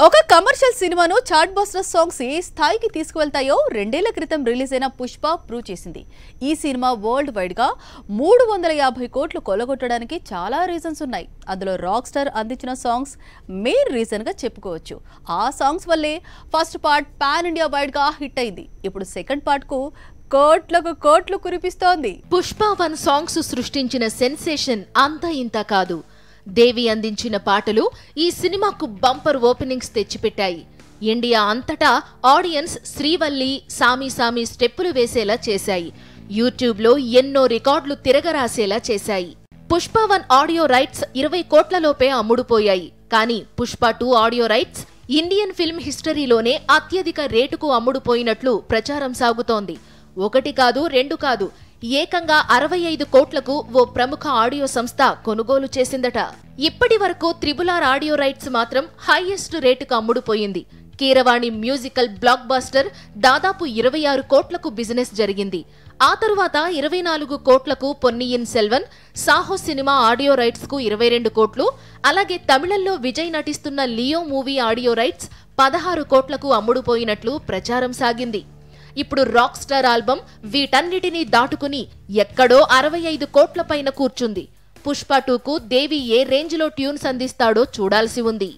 ఒక కమర్షియల్ సినిమాను chart buster songs ఏ స్థాయికి తీసుకువెళ్తాయో 2 ఏళ్ల క్రితం రిలీజ్ అయిన పుష్ప ప్రూవ్ చేసింది. ఈ సినిమా వరల్డ్ వైడ్ గా 350 కోట్లు కొల్లగొట్టడానికి చాలా రీజన్స్ ఉన్నాయి. అందులో రాక్ స్టార్ అందించిన సాంగ్స్ మెయిన్ రీజన్ గా చెప్పుకోవచ్చు. ఆ సాంగ్స్ వల్లే first part pan India wide గా హిట్ అయింది. ఇప్పుడు సెకండ్ పార్ట్ కు కోట్లు కురిపిస్తోంది. పుష్ప 1 సాంగ్స్ సృష్టించిన సెన్సేషన్ అంతా ఇంత కాదు. దేవి అందించిన పాటలు ఈ సినిమాకు బంపర్ ఓపెనింగ్స్ తెచ్చిపెట్టాయి. ఇండియా అంతటా ఆడియన్స్ శ్రీవల్లి సామి సామి స్టెప్పులు వేసేలా చేశాయి. యూట్యూబ్లో ఎన్నో రికార్డులు తిరగరాసేలా చేశాయి. పుష్ప 1 ఆడియో రైట్స్ 20 కోట్లలోపే అమ్ముడుపోయాయి. కానీ Pushpa 2 audio rights Indian film హిస్టరీలోనే అత్యధిక రేటుకు అమ్ముడుపోయినట్లు ప్రచారం సాగుతోంది. 1 కాదు 2 కాదు, ఏకంగా 65 కోట్లకు ఓ ప్రముఖ ఆడియో సంస్థ కొనుగోలు చేసిందట. ఇప్పటి వరకు RRR ఆడియో రైట్స్ మాత్రం హైయెస్ట్ రేటుకు అమ్ముడుపోయింది. కీరవాణి మ్యూజికల్ బ్లాక్ బస్టర్ దాదాపు 26 కోట్లకు బిజినెస్ జరిగింది. ఆ తరువాత 24 కోట్లకు Ponniyin Selvan, Saaho cinema audio rights కు 22 కోట్లు, అలాగే తమిళంలో విజయ్ నటిస్తున్న లియో మూవీ ఆడియో రైట్స్ 16 కోట్లకు అమ్ముడుపోయినట్లు ప్రచారం సాగింది. ఇప్పుడు రాక్ స్టార్ ఆల్బమ్ వీటన్నిటినీ దాటుకుని ఎక్కడో 65 కోట్ల పైన కూర్చుంది. పుష్ప 2కు దేవి ఏ రేంజ్ లో ట్యూన్స్ అందిస్తాడో చూడాల్సి ఉంది.